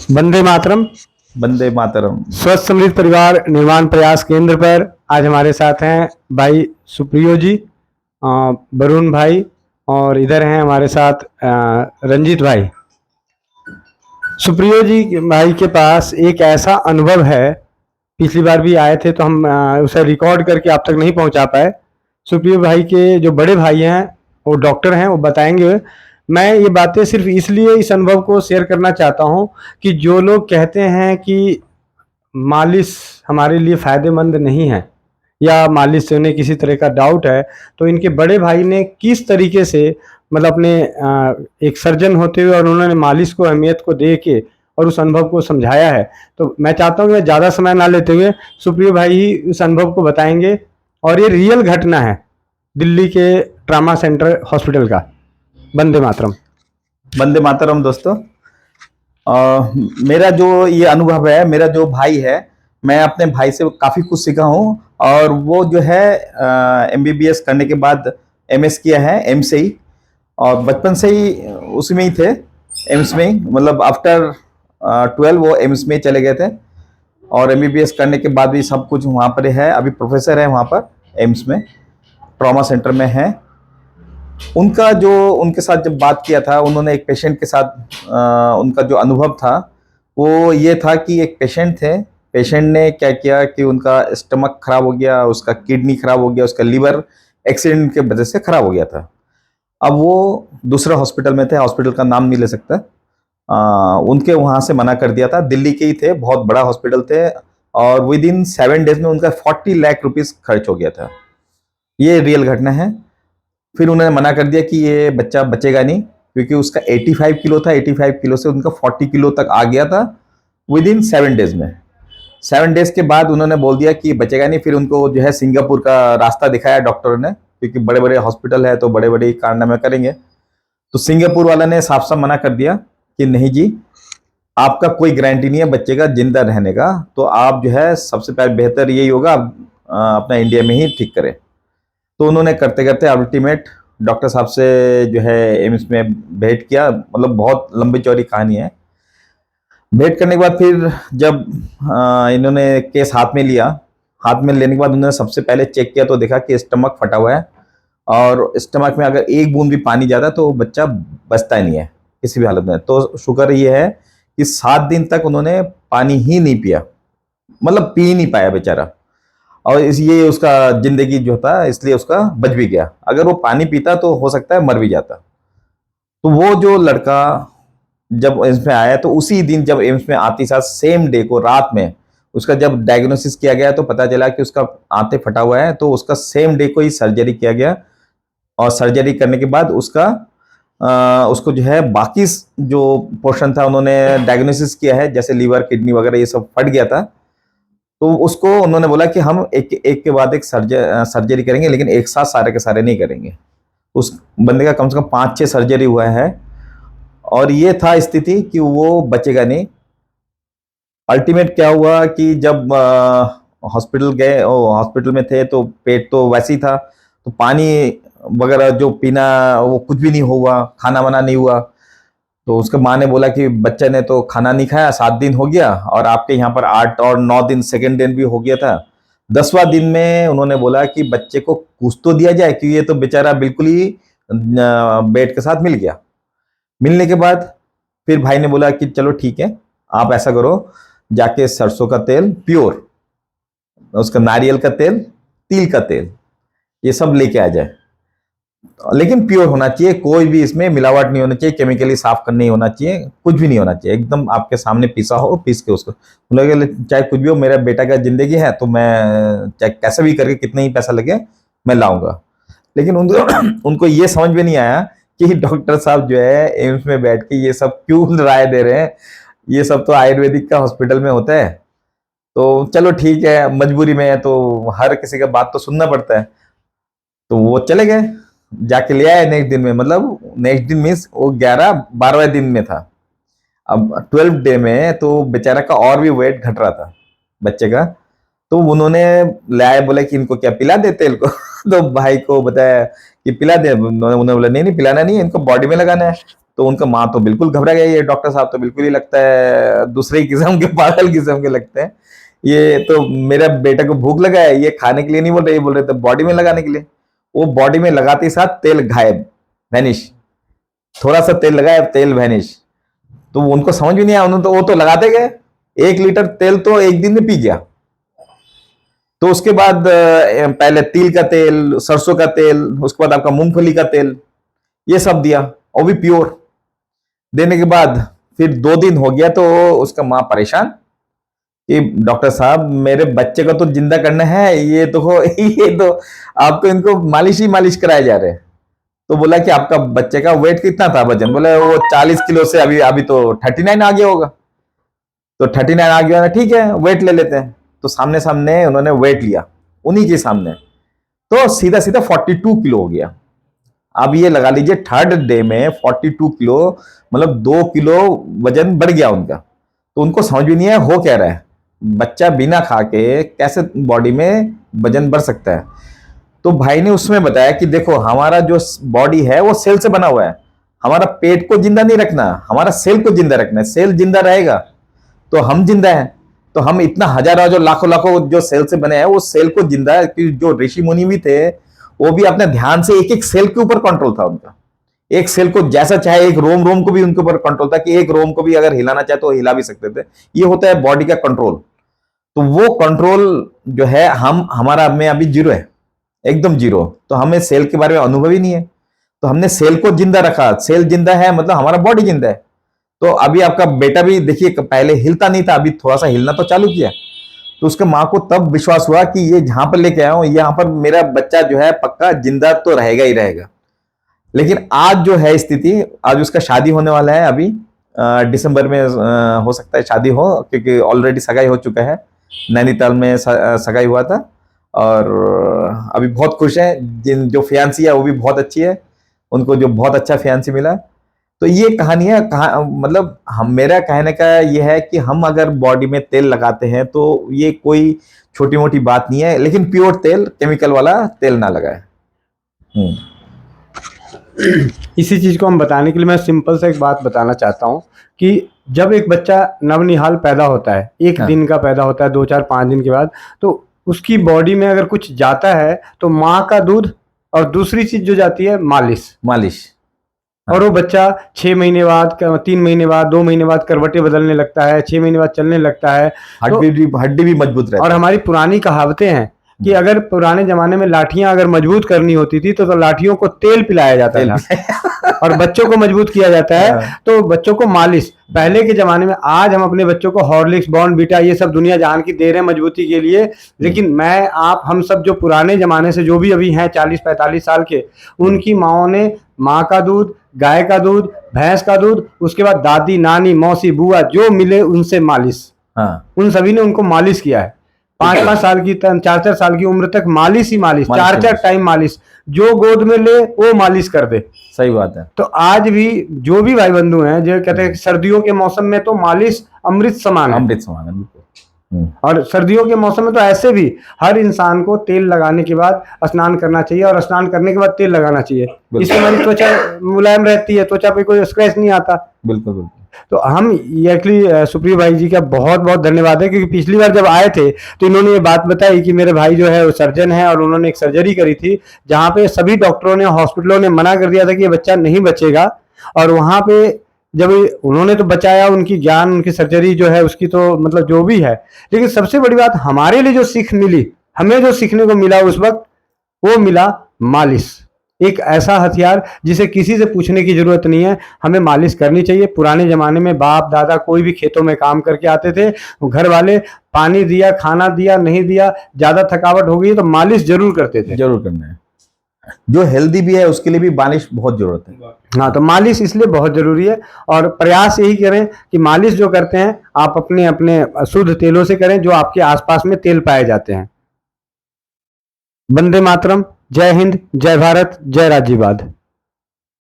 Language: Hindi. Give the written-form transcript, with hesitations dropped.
वंदे मातरम। वंदे मातरम। स्वस्थ समृद्ध परिवार निर्माण प्रयास केंद्र पर आज हमारे साथ हैं भाई सुप्रियो जी, वरुण भाई, और इधर हैं हमारे साथ रंजीत भाई। सुप्रियो जी भाई के पास एक ऐसा अनुभव है, पिछली बार भी आए थे तो हम उसे रिकॉर्ड करके आप तक नहीं पहुंचा पाए। सुप्रियो भाई के जो बड़े भाई हैं वो डॉक्टर हैं, वो बताएंगे। मैं ये बातें सिर्फ इसलिए इस अनुभव को शेयर करना चाहता हूँ कि जो लोग कहते हैं कि मालिश हमारे लिए फ़ायदेमंद नहीं है या मालिश से उन्हें किसी तरह का डाउट है, तो इनके बड़े भाई ने किस तरीके से मतलब अपने एक सर्जन होते हुए और उन्होंने मालिश को अहमियत को दे के और उस अनुभव को समझाया है। तो मैं चाहता हूँ कि मैं ज़्यादा समय ना लेते हुए सुप्रियो भाई ही उस अनुभव को बताएंगे, और ये रियल घटना है दिल्ली के ट्रामा सेंटर हॉस्पिटल का। वंदे मातरम। वंदे मातरम दोस्तों। मेरा जो ये अनुभव है, मेरा जो भाई है, मैं अपने भाई से काफ़ी कुछ सीखा हूँ। और वो जो है एमबीबीएस करने के बाद एमएस किया है एम्स से ही, और बचपन से ही उसी में ही थे, एम्स में ही। मतलब आफ्टर 12 वो एम्स में ही चले गए थे, और एमबीबीएस करने के बाद भी सब कुछ वहाँ पर है। अभी प्रोफेसर है वहाँ पर एम्स में, ट्रॉमा सेंटर में है। उनका जो उनके साथ जब बात किया था, उन्होंने एक पेशेंट के साथ उनका जो अनुभव था वो ये था कि एक पेशेंट थे, पेशेंट ने क्या किया कि उनका स्टमक खराब हो गया, उसका किडनी खराब हो गया, उसका लीवर एक्सीडेंट के वजह से खराब हो गया था। अब वो दूसरा हॉस्पिटल में थे, हॉस्पिटल का नाम नहीं ले सकता। उनके वहाँ से मना कर दिया था। दिल्ली के ही थे, बहुत बड़ा हॉस्पिटल थे, और विद इन 7 डेज में उनका 40 लाख रुपीस खर्च हो गया था। ये रियल घटना है। फिर उन्होंने मना कर दिया कि ये बच्चा बचेगा नहीं, क्योंकि उसका 85 किलो था, 85 किलो से उनका 40 किलो तक आ गया था विद इन 7 डेज में। 7 डेज के बाद उन्होंने बोल दिया कि बचेगा नहीं। फिर उनको जो है सिंगापुर का रास्ता दिखाया डॉक्टर ने, क्योंकि बड़े बड़े हॉस्पिटल है तो बड़े बड़े कारनामे करेंगे। तो सिंगापुर वाला ने साफ साफ मना कर दिया कि नहीं जी, आपका कोई गारंटी नहीं है बच्चे का जिंदा रहने का, तो आप जो है सबसे पहले बेहतर यही होगा आप अपना इंडिया में ही ठीक करें। तो उन्होंने करते करते अल्टीमेट डॉक्टर साहब से जो है एम्स में भेंट किया। मतलब बहुत लंबी चौड़ी कहानी है। भेंट करने के बाद फिर जब इन्होंने केस हाथ में लिया, हाथ में लेने के बाद उन्होंने सबसे पहले चेक किया तो देखा कि स्टमक फटा हुआ है, और स्टमक में अगर एक बूंद भी पानी जाता है तो बच्चा बचता ही नहीं है किसी भी हालत में। तो शुक्र ये है कि 7 दिन तक उन्होंने पानी ही नहीं पिया, मतलब पी ही नहीं पाया बेचारा, और ये उसका जिंदगी जो था इसलिए उसका बच भी गया। अगर वो पानी पीता तो हो सकता है मर भी जाता। तो वो जो लड़का जब एम्स में आया, तो उसी दिन जब एम्स में आते साथ सेम डे को रात में उसका जब डायग्नोसिस किया गया तो पता चला कि उसका आंतें फटा हुआ है। तो उसका सेम डे को ही सर्जरी किया गया, और सर्जरी करने के बाद उसको जो है बाकी जो पोर्शन था उन्होंने डायग्नोसिस किया है, जैसे लीवर किडनी वगैरह ये सब फट गया था। तो उसको उन्होंने बोला कि हम एक एक के बाद एक सर्जरी करेंगे, लेकिन एक साथ सारे के सारे नहीं करेंगे। उस बंदे का कम से कम 5-6 सर्जरी हुआ है, और ये था स्थिति कि वो बचेगा नहीं। अल्टीमेट क्या हुआ कि जब हॉस्पिटल गए, हॉस्पिटल में थे तो पेट तो वैसे ही था, तो पानी वगैरह जो पीना वो कुछ भी नहीं हुआ, खाना वाना नहीं हुआ। तो उसके माँ ने बोला कि बच्चे ने तो खाना नहीं खाया, 7 दिन हो गया, और आपके यहाँ पर 8 और 9 दिन सेकेंड दिन भी हो गया था। 10वां दिन में उन्होंने बोला कि बच्चे को कुछ तो दिया जाए, क्योंकि ये तो बेचारा बिल्कुल ही बेड के साथ मिल गया। मिलने के बाद फिर भाई ने बोला कि चलो ठीक है, आप ऐसा करो, जाके सरसों का तेल प्योर, उसका नारियल का तेल, तिल का तेल, ये सब लेके आ जाए, लेकिन प्योर होना चाहिए, कोई भी इसमें मिलावट नहीं होना चाहिए, केमिकली साफ करने नहीं होना चाहिए, कुछ भी नहीं होना चाहिए, एकदम आपके सामने पीसा हो, पीस के उसको लगे चाहे कुछ भी हो, मेरा बेटा का जिंदगी है तो मैं चाहे कैसे भी करके कितना ही पैसा लगे मैं लाऊंगा। लेकिन उनको ये समझ में नहीं आया कि डॉक्टर साहब जो है एम्स में बैठ के ये सब क्यों राय दे रहे हैं, ये सब तो आयुर्वेदिक का हॉस्पिटल में होता है। तो चलो ठीक है, मजबूरी में है तो हर किसी का बात तो सुनना पड़ता है। तो वो चले गए, जाके ले आए नेक्स्ट दिन में, मतलब नेक्स्ट दिन मीन्स वो 11-12वें दिन में था। अब 12 डे में तो बेचारा का और भी वेट घट रहा था बच्चे का। तो उन्होंने लाए, बोले कि इनको क्या पिला दे तेल को तो भाई को बताया कि पिला दे, उन्होंने बोला नहीं नहीं पिलाना नहीं है, इनको बॉडी में लगाना है। तो उनका माँ तो बिल्कुल घबरा गया, ये डॉक्टर साहब तो बिल्कुल ही लगता है दूसरे ही किस्म के, पागल किस्म के लगते हैं। ये तो मेरा बेटा को भूख लगा है, ये खाने के लिए नहीं बोल रहे, ये बोल रहे थे बॉडी में लगाने के लिए। वो बॉडी में लगाते ही साथ तेल गायब, वैनिश। थोड़ा सा तेल लगाया, तेल वैनिश। तो उनको समझ भी नहीं आया, उन्होंने तो वो तो लगाते गए, 1 लीटर तेल तो एक दिन में पी गया। तो उसके बाद पहले तिल का तेल, सरसों का तेल, उसके बाद आपका मूंगफली का तेल, ये सब दिया, वो भी प्योर। देने के बाद फिर 2 दिन हो गया तो उसका माँ परेशान कि डॉक्टर साहब मेरे बच्चे को तो जिंदा करना है, ये तो आप तो इनको मालिश ही मालिश कराए जा रहे हैं। तो बोला कि आपका बच्चे का वेट कितना था, वजन? बोले वो 40 किलो से अभी तो 39 आ गया होगा। तो 39 आ गया ना, ठीक है वेट ले लेते हैं। तो सामने सामने उन्होंने वेट लिया, उन्हीं के सामने, तो सीधा सीधा 42 किलो हो गया। अब ये लगा लीजिए, 3rd डे में 42 किलो, मतलब 2 किलो वजन बढ़ गया उनका। तो उनको समझ भी नहीं है हो क्या रहा है, बच्चा बिना खा के कैसे बॉडी में वजन बढ़ सकता है। तो भाई ने उसमें बताया कि देखो हमारा जो बॉडी है वो सेल से बना हुआ है, हमारा पेट को जिंदा नहीं रखना, हमारा सेल को जिंदा रखना है। सेल जिंदा रहेगा तो हम जिंदा हैं। तो हम इतना हजारों जो लाखों लाखों जो सेल से बने हैं, वो सेल को जिंदा, कि जो ऋषि मुनि भी थे वो भी अपने ध्यान से एक एक सेल के ऊपर कंट्रोल था उनका। एक सेल को जैसा चाहे, एक रोम रोम को भी उनके ऊपर कंट्रोल था, कि एक रोम को भी अगर हिलाना चाहे तो हिला भी सकते थे। ये होता है बॉडी का कंट्रोल। तो वो कंट्रोल जो है हमारा में अभी जीरो है, एकदम जीरो। तो हमें सेल के बारे में अनुभव ही नहीं है। तो हमने सेल को जिंदा रखा, सेल जिंदा है मतलब हमारा बॉडी जिंदा है। तो अभी आपका बेटा भी देखिए, पहले हिलता नहीं था, अभी थोड़ा सा हिलना तो चालू किया। तो उसके माँ को तब विश्वास हुआ कि ये जहां पर लेके आया हूं, यहाँ पर मेरा बच्चा जो है पक्का जिंदा तो रहेगा ही रहेगा। लेकिन आज जो है स्थिति, आज उसका शादी होने वाला है अभी दिसंबर में, हो सकता है शादी हो, क्योंकि ऑलरेडी सगाई हो चुका है, नैनीताल में सगाई हुआ था। और अभी बहुत खुश है। जो फियांसी है वो भी बहुत अच्छी है, उनको जो बहुत अच्छा फियांसी मिला। तो ये कहानी है, मतलब मेरा कहने का ये है कि हम अगर बॉडी में तेल लगाते हैं तो ये कोई छोटी मोटी बात नहीं है, लेकिन प्योर तेल, केमिकल वाला तेल ना लगाए। इसी चीज को हम बताने के लिए मैं सिंपल सा एक बात बताना चाहता हूँ कि जब एक बच्चा नवनिहाल पैदा होता है, एक दिन का पैदा होता है, 2 4 5 दिन के बाद, तो उसकी बॉडी में अगर कुछ जाता है तो माँ का दूध, और दूसरी चीज जो जाती है मालिश। और वो बच्चा 6 महीने बाद, 3 महीने बाद, 2 महीने बाद करवटें बदलने लगता है, 6 महीने बाद चलने लगता है, हड्डी भी मजबूत रहती है। और हमारी पुरानी कहावतें हैं कि अगर पुराने जमाने में लाठियां अगर मजबूत करनी होती थी तो लाठियों को तेल पिलाया जाता था और बच्चों को मजबूत किया जाता है तो बच्चों को मालिश। पहले के जमाने में, आज हम अपने बच्चों को हॉर्लिक्स, बॉर्नवीटा, ये सब दुनिया जहान की दे रहे हैं मजबूती के लिए, लेकिन मैं, आप, हम सब जो पुराने जमाने से जो भी अभी हैं 40-45 साल के, उनकी माओ ने माँ का दूध, गाय का दूध, भैंस का दूध, उसके बाद दादी, नानी, मौसी, बुआ जो मिले उनसे मालिश, उन सभी ने उनको मालिश किया है। 5-5 साल की, 4-4 साल की उम्र तक मालिश ही मालिश, 4-4 टाइम मालिश, जो गोद में ले वो मालिश कर दे। सही बात है। तो आज भी जो भी भाई बंधु हैं जो कहते हैं सर्दियों के मौसम में तो मालिश अमृत समान है, अमृत समान है। और सर्दियों के मौसम में तो ऐसे भी हर इंसान को तेल लगाने के बाद स्नान करना चाहिए, और स्नान करने के बाद तेल लगाना चाहिए। इससे हमारी त्वचा मुलायम रहती है, त्वचा पे कोई स्क्रैच नहीं आता। बिल्कुल बिल्कुल। तो हम एक्चुअली सुप्रिय भाई जी का बहुत बहुत धन्यवाद है, क्योंकि पिछली बार जब आए थे तो इन्होंने ये बात बताई कि मेरे भाई जो है वो सर्जन है, और उन्होंने एक सर्जरी करी थी जहाँ पे सभी डॉक्टरों ने, हॉस्पिटलों ने मना कर दिया था कि ये बच्चा नहीं बचेगा, और वहाँ पे जब उन्होंने तो बचाया, उनकी ज्ञान, उनकी सर्जरी जो है उसकी तो मतलब जो भी है, लेकिन सबसे बड़ी बात हमारे लिए जो सीख मिली, हमें जो सीखने को मिला उस वक्त, वो मिला मालिश। एक ऐसा हथियार जिसे किसी से पूछने की जरूरत नहीं है, हमें मालिश करनी चाहिए। पुराने जमाने में बाप दादा कोई भी खेतों में काम करके आते थे, घर वाले पानी दिया, खाना दिया, नहीं दिया, ज्यादा थकावट हो गई तो मालिश जरूर करते थे। जरूर करना है। जो हेल्दी भी है उसके लिए भी मालिश बहुत जरूरत है। हाँ, तो मालिश इसलिए बहुत जरूरी है, और प्रयास यही करें कि मालिश जो करते हैं आप अपने अपने शुद्ध तेलों से करें, जो आपके आसपास में तेल पाए जाते हैं। वंदे मातरम। जय हिंद, जय भारत, जय राज्यवाद।